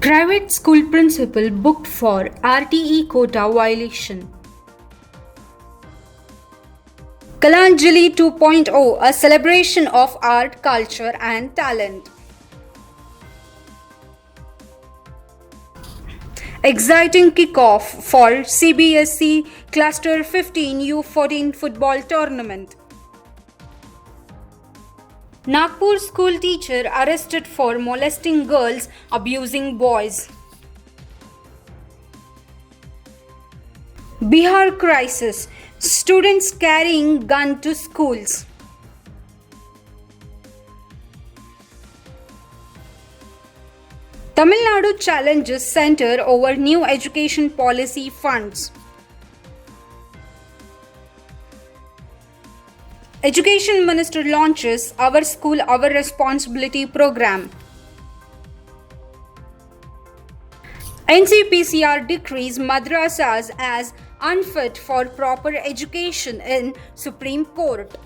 Private school principal booked for RTE quota violation. Kalanjali 2.0, a celebration of art, culture, and talent. Exciting kickoff for CBSE Cluster 15 U14 football tournament. Nagpur school teacher arrested for molesting girls, abusing boys. Bihar crisis. Students carrying gun to schools. Tamil Nadu challenges center over new education policy funds. Education Minister launches Our School, Our Responsibility program. NCPCR decrees madrasas as unfit for proper education in Supreme Court.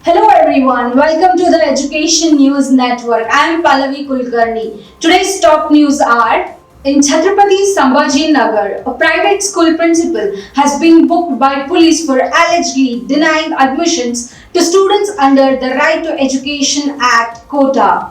Hello everyone, welcome to the Education News Network. I am Pallavi Kulkarni. Today's top news are: in Chhatrapati Sambhaji Nagar, a private school principal has been booked by police for allegedly denying admissions to students under the Right to Education Act quota.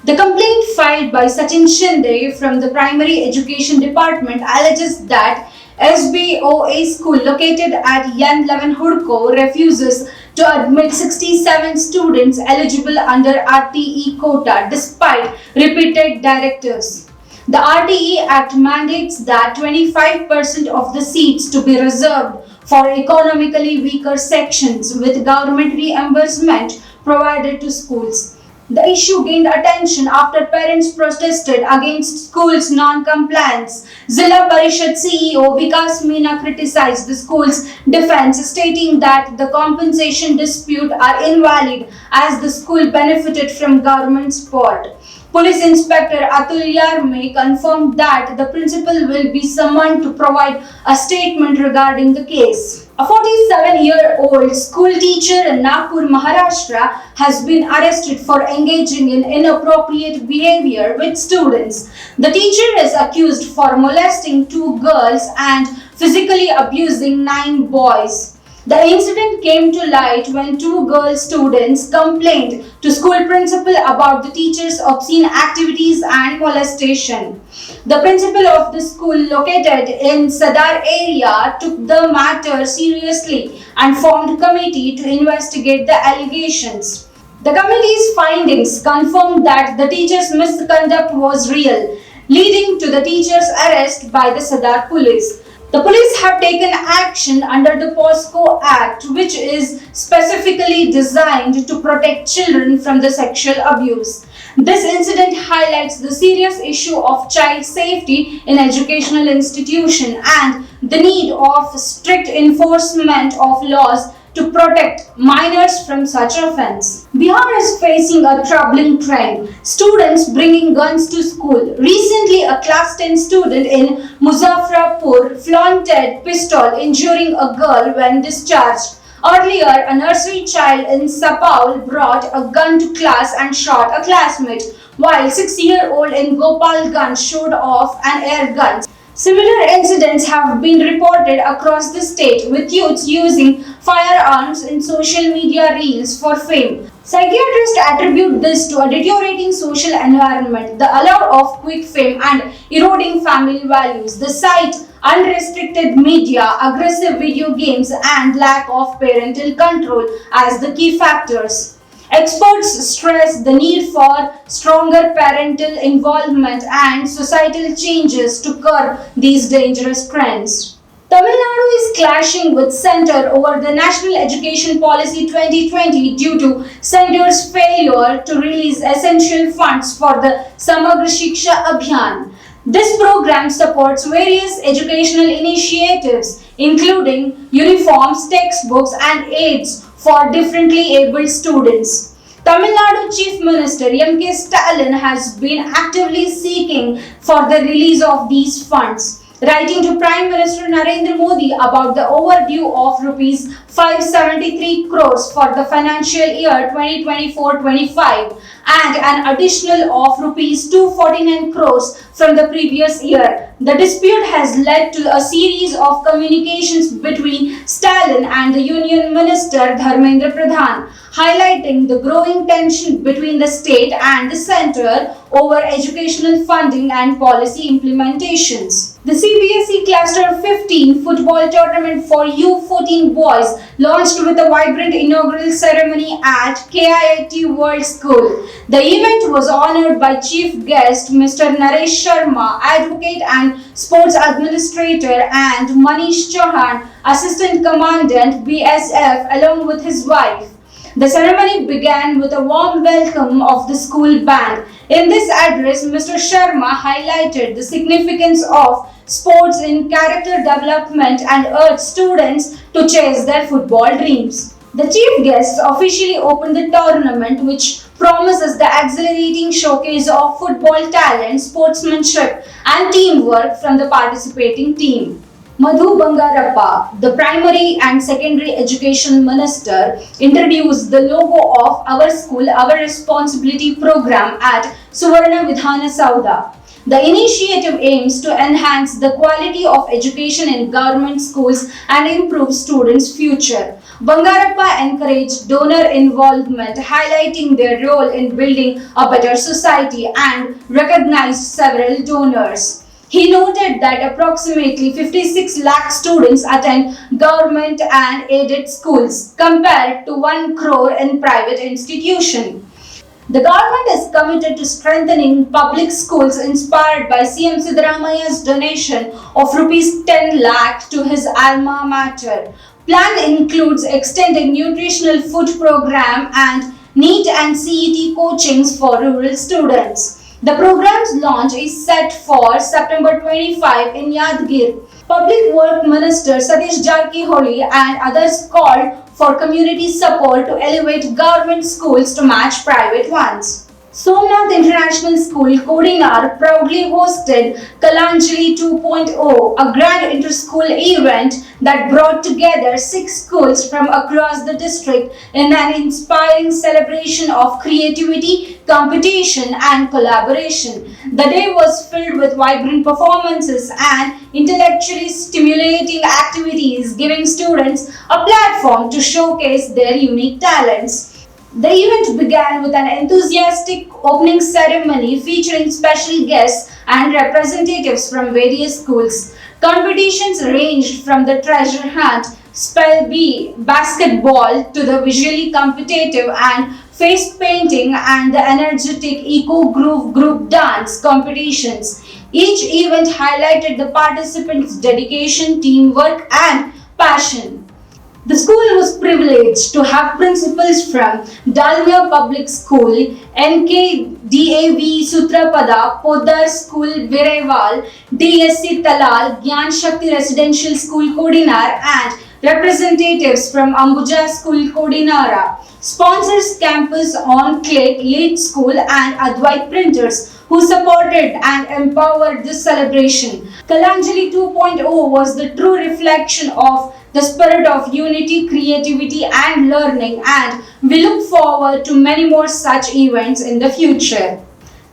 The complaint filed by Sachin Shinde from the Primary Education Department alleges that SBOA school located at Yan11 Hudko refuses to admit 67 students eligible under RTE quota despite repeated directives. The RTE Act mandates that 25% of the seats to be reserved for economically weaker sections with government reimbursement provided to schools. The issue gained attention after parents protested against schools' non-compliance. Zilla Parishad CEO Vikas Meena criticized the school's defense, stating that the compensation dispute are invalid as the school benefited from government support. Police Inspector Atul Yarme confirmed that the principal will be summoned to provide a statement regarding the case. A 47-year-old school teacher in Nagpur, Maharashtra has been arrested for engaging in inappropriate behavior with students. The teacher is accused for molesting 2 girls and physically abusing 9 boys. The incident came to light when 2 girl students complained to school principal about the teacher's obscene activities and molestation. The principal of the school located in Sadar area took the matter seriously and formed a committee to investigate the allegations. The committee's findings confirmed that the teacher's misconduct was real, leading to the teacher's arrest by the Sadar police. The police have taken action under the POSCO Act, which is specifically designed to protect children from the sexual abuse. This incident highlights the serious issue of child safety in educational institutions and the need of strict enforcement of laws to protect minors from such offense. Bihar is facing a troubling trend. Students bringing guns to school. Recently, a class 10 student in Muzaffarpur flaunted pistol, injuring a girl when discharged. Earlier, a nursery child in Sapaul brought a gun to class and shot a classmate, while 6-year-old in Gopalganj showed off an air gun. Similar incidents have been reported across the state, with youths using firearms in social media reels for fame. Psychiatrists attribute this to a deteriorating social environment, the allure of quick fame, and eroding family values. The site, unrestricted media, aggressive video games, and lack of parental control as the key factors. Experts stress the need for stronger parental involvement and societal changes to curb these dangerous trends. Tamil Nadu is clashing with Centre over the National Education Policy 2020 due to Centre's failure to release essential funds for the Samagra Shiksha Abhiyan. This program supports various educational initiatives, including uniforms, textbooks, and aids for differently abled students. Tamil Nadu Chief Minister M.K. Stalin has been actively seeking for the release of these funds. Writing to Prime Minister Narendra Modi about the overdue of Rs 573 crores for the financial year 2024-25 and an additional of rupees 249 crores from the previous year. The dispute has led to a series of communications between Stalin and the Union Minister Dharmendra Pradhan, highlighting the growing tension between the state and the center over educational funding and policy implementations. The CBSE Cluster 15 football tournament for U14 boys launched with a vibrant inaugural ceremony at KIIT World School. The event was honored by Chief Guest Mr. Naresh Sharma, Advocate and Sports Administrator, and Manish Chauhan, Assistant Commandant BSF, along with his wife. The ceremony began with a warm welcome of the school band. In this address, Mr. Sharma highlighted the significance of sports in character development and urged students to chase their football dreams. The chief guests officially opened the tournament, which promises the exhilarating showcase of football talent, sportsmanship, and teamwork from the participating team. Madhu Bangarappa, the Primary and Secondary Education Minister, introduced the logo of Our School, Our Responsibility program at Suvarna Vidhana Sauda. The initiative aims to enhance the quality of education in government schools and improve students' future. Bangarappa encouraged donor involvement, highlighting their role in building a better society, and recognized several donors. He noted that approximately 56 lakh students attend government and aided schools compared to 1 crore in private institutions. The government is committed to strengthening public schools inspired by CM Siddaramaia's donation of rupees 10 lakh to his alma mater. Plan includes extended nutritional food program and NEET and CET coachings for rural students. The program's launch is set for September 25 in Yadgir. Public Work Minister Satish Jarkiholi and others called for community support to elevate government schools to match private ones. Somnath International School, Kodinar, proudly hosted Kalanjali 2.0, a grand inter-school event that brought together 6 schools from across the district in an inspiring celebration of creativity, competition, and collaboration. The day was filled with vibrant performances and intellectually stimulating activities, giving students a platform to showcase their unique talents. The event began with an enthusiastic opening ceremony featuring special guests and representatives from various schools. Competitions ranged from the treasure hunt, spell bee, basketball to the visually competitive and face painting and the energetic eco groove group dance competitions. Each event highlighted the participants' dedication, teamwork, and passion. The school was privileged to have principals from Dalmia Public School, NKDAV Sutrapada, Poddar School Viraival, DSC Talal, Gyan Shakti Residential School Kodinar, and representatives from Ambuja School Kodinara. Sponsors Campus on Click, Lead School, and Advait Printers, who supported and empowered this celebration. Kalanjali 2.0 was the true reflection of the spirit of unity, creativity, and learning, and we look forward to many more such events in the future.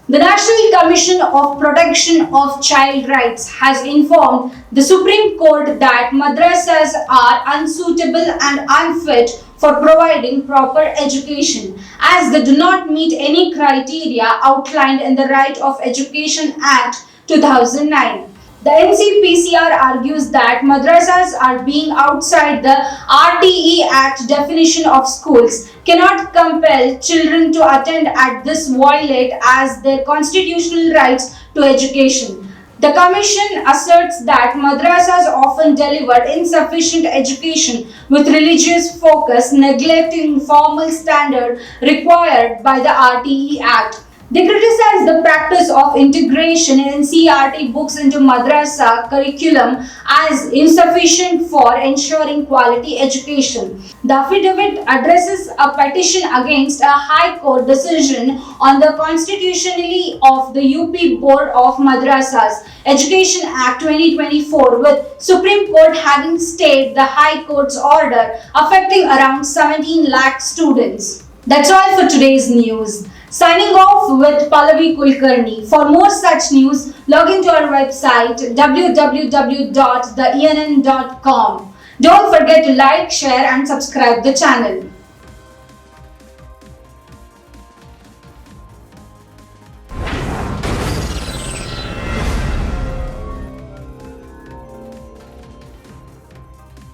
The National Commission of Protection of Child Rights has informed the Supreme Court that madrasas are unsuitable and unfit for providing proper education, as they do not meet any criteria outlined in the Right of Education Act 2009. The NCPCR argues that madrasas are being outside the RTE Act definition of schools, cannot compel children to attend at this violate as their constitutional rights to education. The Commission asserts that madrasas often deliver insufficient education with religious focus, neglecting formal standard required by the RTE Act. They criticize the practice of integration in NCERT books into madrasa curriculum as insufficient for ensuring quality education. The affidavit addresses a petition against a High Court decision on the constitutionality of the UP Board of Madrasas Education Act 2024, with Supreme Court having stayed the High Court's order affecting around 17 lakh students. That's all for today's news. Signing off with Pallavi Kulkarni. For more such news, log into our website www.theenn.com. Don't forget to like, share and subscribe the channel.